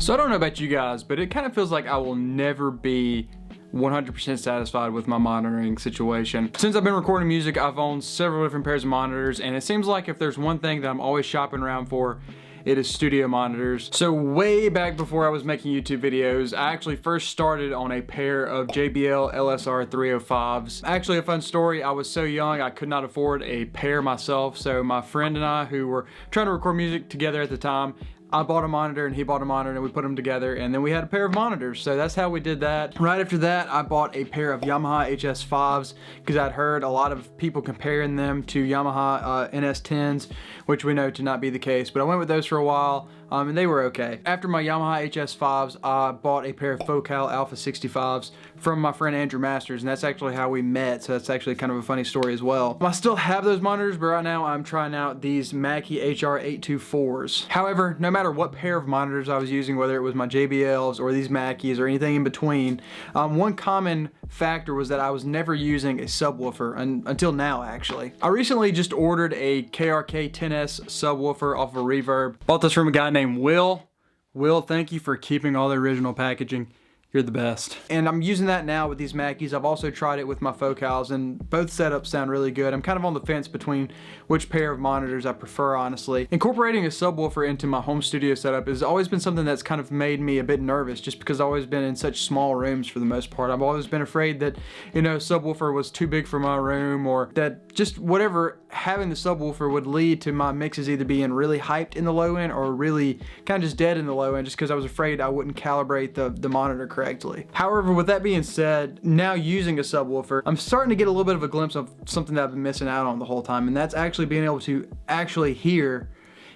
So I don't know about you guys, but it kind of feels like I will never be 100% satisfied with my monitoring situation. Since I've been recording music, I've owned several different pairs of monitors, and it seems like if there's one thing that I'm always shopping around for, it is studio monitors. So way back before I was making YouTube videos, I actually first started on a pair of JBL LSR 305s. Actually, a fun story, I was so young I could not afford a pair myself, so my friend and I, who were trying to record music together at the time, I bought a monitor and he bought a monitor and we put them together, and then we had a pair of monitors. So that's how we did that. Right after that, I bought a pair of Yamaha HS5s because I'd heard a lot of people comparing them to Yamaha NS10s, which we know to not be the case. But I went with those for a while and they were okay. After my Yamaha HS5s, I bought a pair of Focal Alpha 65s from my friend Andrew Masters, and that's actually how we met. So that's actually kind of a funny story as well. I still have those monitors, but right now I'm trying out these Mackie HR824s. However, no matter what pair of monitors I was using, whether it was my JBLs or these Mackies or anything in between, one common factor was that I was never using a subwoofer until now, actually. I recently just ordered a KRK 10S subwoofer off of Reverb. Bought this from a guy named Will. Will, thank you for keeping all the original packaging. You're the best. And I'm using that now with these Mackies. I've also tried it with my Focals, and both setups sound really good. I'm kind of on the fence between which pair of monitors I prefer, honestly. Incorporating a subwoofer into my home studio setup has always been something that's kind of made me a bit nervous, just because I've always been in such small rooms for the most part. I've always been afraid that, you know, subwoofer was too big for my room, or that just whatever, having the subwoofer would lead to my mixes either being really hyped in the low end or really kind of just dead in the low end, just because I was afraid I wouldn't calibrate the monitor correctly. However, with that being said, now using a subwoofer, I'm starting to get a little bit of a glimpse of something that I've been missing out on the whole time, and that's actually being able to actually hear,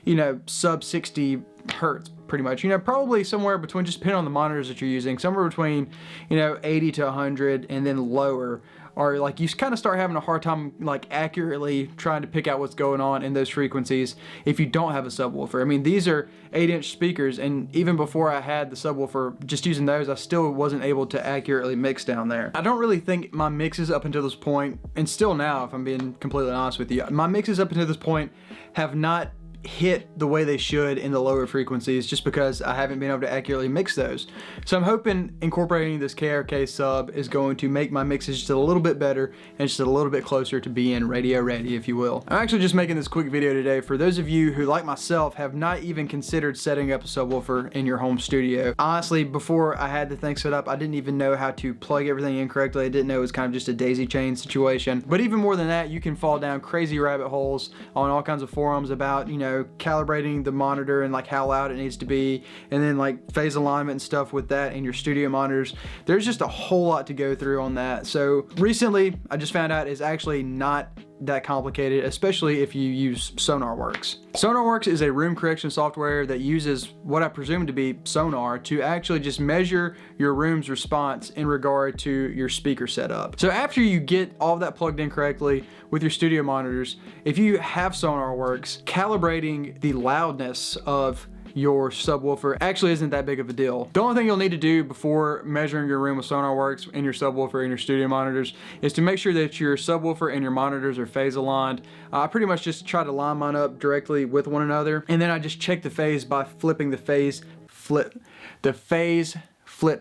you know, sub 60 hertz pretty much. You know, probably somewhere between, just depending on the monitors that you're using, somewhere between, you know, 80 to 100 and then lower. Or like you kind of start having a hard time like accurately trying to pick out what's going on in those frequencies if you don't have a subwoofer. I mean, these are 8-inch speakers, and even before I had the subwoofer, just using those, I still wasn't able to accurately mix down there. I don't really think my mixes up until this point, and still now, if I'm being completely honest with you, my mixes up until this point have not hit the way they should in the lower frequencies, just because I haven't been able to accurately mix those. So I'm hoping incorporating this KRK sub is going to make my mixes just a little bit better and just a little bit closer to being radio ready, if you will. I'm actually just making this quick video today for those of you who, like myself, have not even considered setting up a subwoofer in your home studio. Honestly, before I had the thing set up, I didn't even know how to plug everything in correctly. I didn't know it was kind of just a daisy chain situation. But even more than that, you can fall down crazy rabbit holes on all kinds of forums about, you know, calibrating the monitor and like how loud it needs to be, and then like phase alignment and stuff with that in your studio monitors. There's just a whole lot to go through on that. So recently I just found out it's actually not that complicated, especially if you use SONARWORKS. SONARWORKS is a room correction software that uses what I presume to be sonar to actually just measure your room's response in regard to your speaker setup. So after you get all of that plugged in correctly with your studio monitors, if you have SONARWORKS, calibrating the loudness of your subwoofer actually isn't that big of a deal. The only thing you'll need to do before measuring your room with SONARWORKS and your subwoofer and your studio monitors is to make sure that your subwoofer and your monitors are phase aligned. I pretty much just try to line mine up directly with one another, and then I just check the phase by flipping the phase flip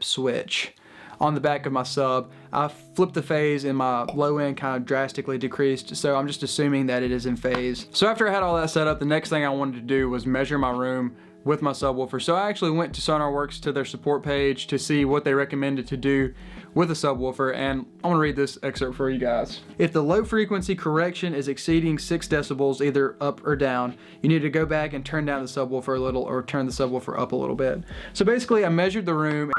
switch on the back of my sub. I flipped the phase and my low end kind of drastically decreased, so I'm just assuming that it is in phase. So after I had all that set up, the next thing I wanted to do was measure my room with my subwoofer. So I actually went to SONARWORKS, to their support page, to see what they recommended to do with a subwoofer, and I'm gonna read this excerpt for you guys. If the low frequency correction is exceeding 6 decibels either up or down, you need to go back and turn down the subwoofer a little, or turn the subwoofer up a little bit. So basically I measured the room,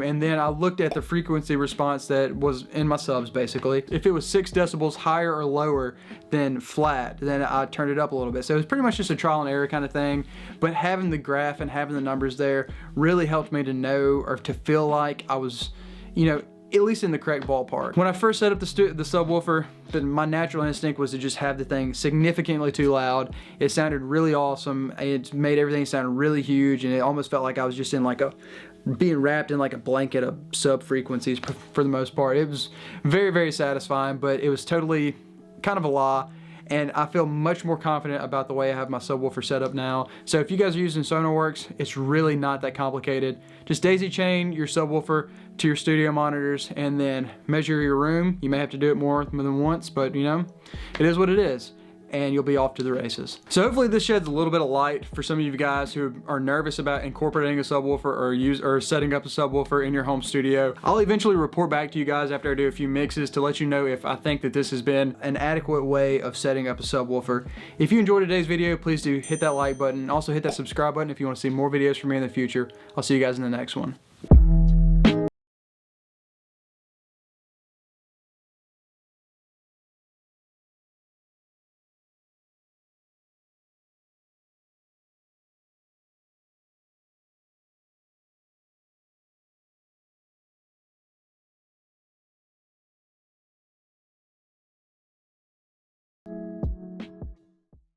and then I looked at the frequency response that was in my subs basically. If it was 6 decibels higher or lower than flat, then I turned it up a little bit. So it was pretty much just a trial and error kind of thing, but having the graph and having the numbers there really helped me to know, or to feel like I was, you know, at least in the correct ballpark. When I first set up the subwoofer, my natural instinct was to just have the thing significantly too loud. It sounded really awesome. It made everything sound really huge, and it almost felt like I was just in like being wrapped in like a blanket of sub frequencies for the most part. It was very, very satisfying, but it was totally kind of a lie. and I feel much more confident about the way I have my subwoofer set up now. So if you guys are using SONARWORKS, it's really not that complicated. Just daisy chain your subwoofer to your studio monitors and then measure your room. You may have to do it more than once, but you know, it is what it is, and you'll be off to the races. So hopefully this sheds a little bit of light for some of you guys who are nervous about incorporating a subwoofer or setting up a subwoofer in your home studio. I'll eventually report back to you guys after I do a few mixes to let you know if I think that this has been an adequate way of setting up a subwoofer. If you enjoyed today's video, please do hit that like button. Also hit that subscribe button if you want to see more videos from me in the future. I'll see you guys in the next one.